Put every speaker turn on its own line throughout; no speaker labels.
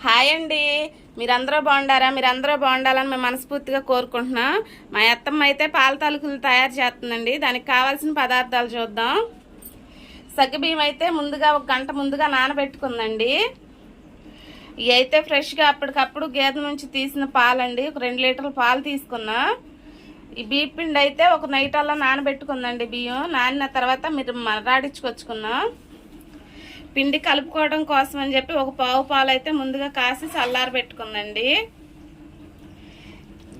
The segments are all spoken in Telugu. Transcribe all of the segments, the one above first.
హాయ్ అండి, మీరందరూ బాగుండారా? మీరందరూ బాగుండాలని మేము మనస్ఫూర్తిగా కోరుకుంటున్నాం. మా అత్తమ్మ అయితే పాల తాలూకులు తయారు చేస్తుందండి. దానికి కావాల్సిన పదార్థాలు చూద్దాం. సగ్గుబియ్యం అయితే ముందుగా 1 గంట ముందుగా నానబెట్టుకుందండి. ఇవి అయితే ఫ్రెష్గా అప్పటికప్పుడు గేదె నుంచి తీసిన పాలండి. ఒక 2 లీటర్ల పాలు తీసుకున్నా. ఈ బియ్యం పిండి అయితే ఒక నైట్ అలా నానబెట్టుకుందండి. బియ్యం నానిన తర్వాత మీరు మర్రాడించుకొచ్చుకున్నాం. పిండి కలుపుకోవడం కోసం అని చెప్పి ఒక పావు పాలు అయితే ముందుగా కాసి చల్లార పెట్టుకుందండి.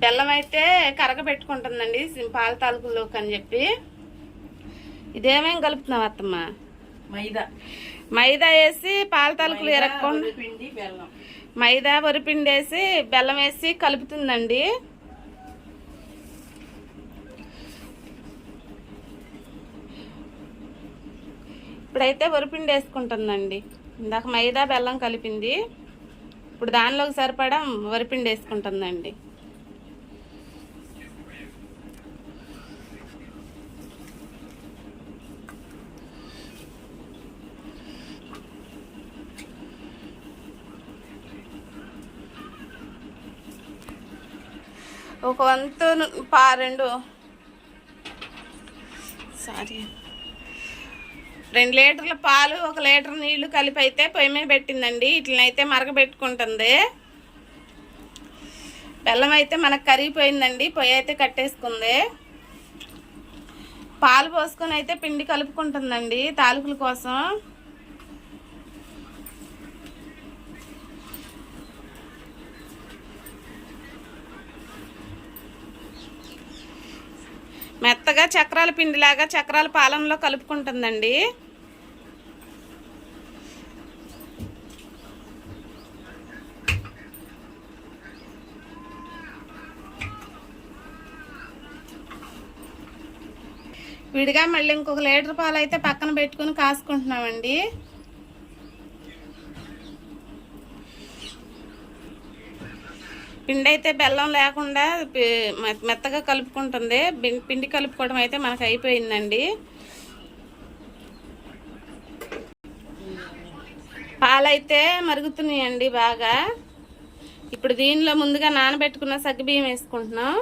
బెల్లం అయితే కరగబెట్టుకుంటుందండి పాల తాలూకులోకి అని చెప్పి. ఇదేమేం కలుపుతున్నాం అత్తమ్మ? మైదా వేసి పాల తాలూకులు ఎరక్కుండా మైదా వరిపిండి వేసి బెల్లం వేసి కలుపుతుందండి. ఇప్పుడైతే వరిపిండి వేసుకుంటుందండి. ఇందాక మైదా బెల్లం కలిపింది. ఇప్పుడు దానిలోకి సరిపడా వరిపిండి వేసుకుంటుందండి. ఒక వంతు 2 లీటర్ల పాలు 1 లీటర్ నీళ్లు కలిపి అయితే పొయ్యి మీద పెట్టిందండి. ఇట్లనైతే మరగబెట్టుకుంటుంది. బెల్లం అయితే మనకు కరిగిపోయిందండి. పొయ్యి అయితే కట్టేసుకుంది. పాలు పోసుకొని అయితే పిండి కలుపుకుంటుందండి తాలూకుల కోసం. మెత్తగా చక్రాల పిండిలాగా చక్రాల పాలంలో కలుపుకుంటుందండి. విడిగా మళ్ళీ ఇంకొక లీటర్ పాలు అయితే పక్కన పెట్టుకుని కాసుకుంటున్నామండి. పిండి అయితే బెల్లం లేకుండా మెత్తగా కలుపుకుంటుంది. పిండి కలుపుకోవడం అయితే మనకు అయిపోయిందండి. పాలైతే మరుగుతున్నాయండి బాగా. ఇప్పుడు దీనిలో ముందుగా నానబెట్టుకున్న సగ్గుబియ్యం వేసుకుంటున్నాం.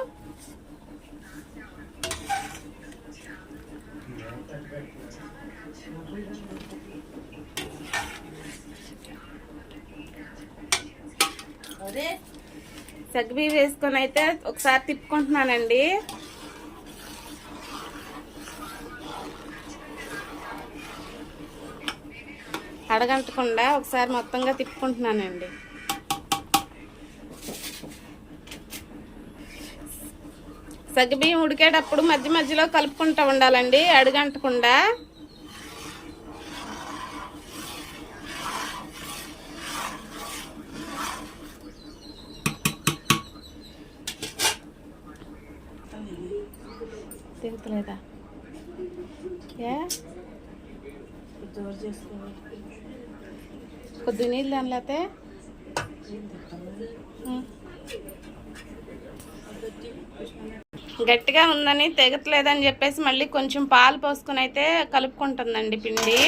సగ్గుబియ్యం వేసుకొని అయితే ఒకసారి తిప్పుకుంటున్నానండి. అడగంటకుండా ఒకసారి మొత్తంగా తిప్పుకుంటున్నానండి. సగ్గుబియ్యం ఉడికేటప్పుడు మధ్య మధ్యలో కలుపుకుంటూ ఉండాలండి, అడుగంటకుండా. తిరుగుతలేదా? కొద్ది నీళ్ళు దానిలోతే గట్టిగా ఉందని తెగట్లేదని చెప్పేసి మళ్ళీ కొంచెం పాలు పోసుకొని అయితే కలుపుకుంటుందండి పిండి.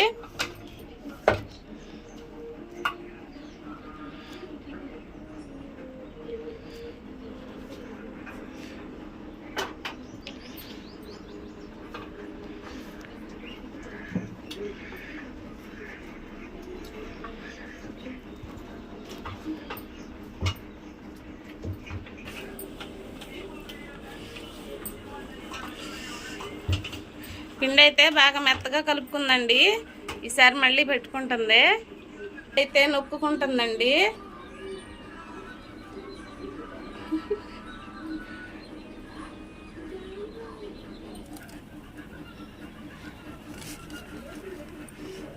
పిండి అయితే బాగా మెత్తగా కలుపుకుందండి. ఈసారి మళ్ళీ పెట్టుకుంటుంది. అయితే నొక్కుకుంటుందండి.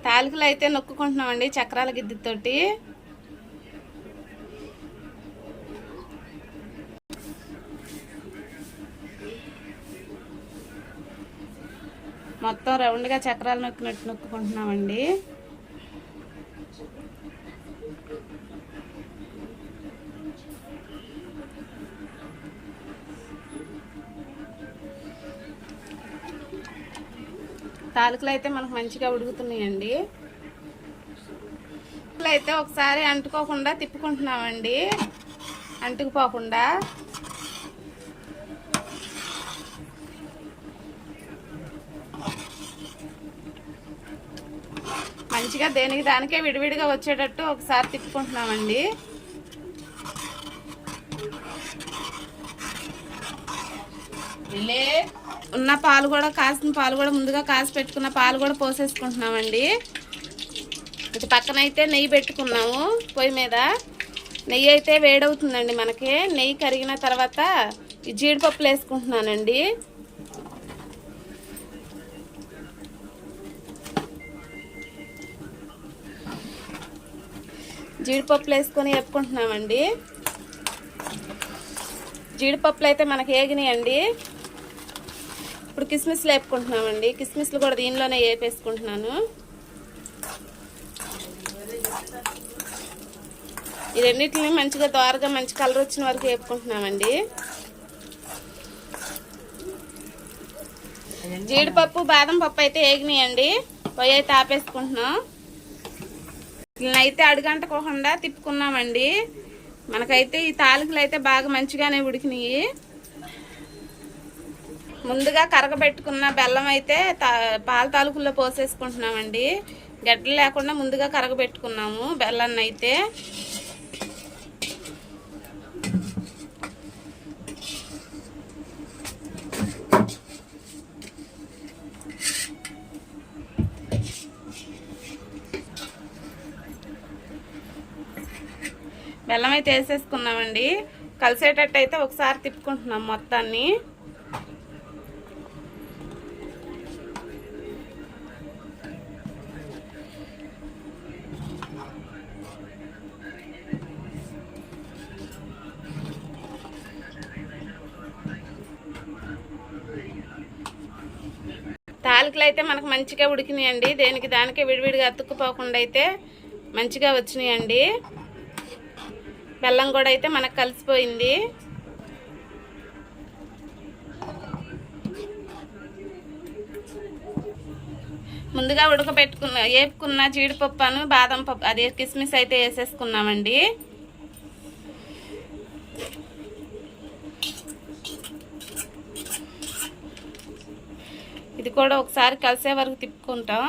తాలికలు అయితే నొక్కుకుంటున్నామండి చక్రాల గిద్దెతోటి. మొత్తం రౌండ్గా చక్రాలు నొక్కినట్టు నొక్కుకుంటున్నామండి. తాలూకులు అయితే మనకు మంచిగా ఉడుకుతున్నాయండి. అయితే ఒకసారి అంటుకోకుండా తిప్పుకుంటున్నామండి, అంటుకుపోకుండా. మంచిగా దేనికి దానికే విడివిడిగా వచ్చేటట్టు ఒకసారి తిప్పుకుంటున్నామండి. ఉన్న పాలు కూడా, కాసిన పాలు కూడా, ముందుగా కాసి పెట్టుకున్న పాలు కూడా పోసేసుకుంటున్నామండి. ఇటు పక్కన అయితే నెయ్యి పెట్టుకున్నాము పొయ్యి మీద. నెయ్యి అయితే వేడవుతుందండి మనకి. నెయ్యి కరిగిన తర్వాత ఈ జీడిపప్పులు వేసుకుంటున్నానండి. జీడిపప్పులు వేసుకొని వేపుకుంటున్నామండి. జీడిపప్పులు అయితే మనకి ఏగినాయండి. ఇప్పుడు కిస్మిస్లు వేపుకుంటున్నామండి. కిస్మిస్లు కూడా దీనిలోనే వేపేసుకుంటున్నాను. ఈ రెండింటిని మంచిగా దోరగా మంచి కలర్ వచ్చిన వరకు వేపుకుంటున్నామండి. జీడిపప్పు బాదం పప్పు అయితే వేగినాయండి. పొయ్యి అయితే ఆపేసుకుంటున్నాం. అయితే అడుగంటకోకుండా తిప్పుకున్నామండి. మనకైతే ఈ తాలికలు అయితే బాగా మంచిగానే ఉడికినాయి. ముందుగా కరగబెట్టుకున్న బెల్లం అయితే పాల తాలూకుల్లో పోసేసుకుంటున్నామండి. గడ్డలు లేకుండా ముందుగా కరగబెట్టుకున్నాము బెల్లాన్ని అయితే. బెల్లం అయితే వేసేసుకున్నామండి. కలిసేటట్టు అయితే ఒకసారి తిప్పుకుంటున్నాం మొత్తాన్ని. తాలికలు అయితే మనకు మంచిగా ఉడికినాయండి. దేనికి దానికే విడివిడిగా అతుక్కుపోకుండా అయితే మంచిగా వచ్చినాయండి. బెల్లం కూడా అయితే మనకు కలిసిపోయింది. ముందుగా వేపుకున్న జీడిపప్పును బాదం పప్పు అదే కిస్మిస్ అయితే వేసేసుకున్నామండి. ఇది కూడా ఒకసారి కలిసే వరకు తిప్పుకుంటాం.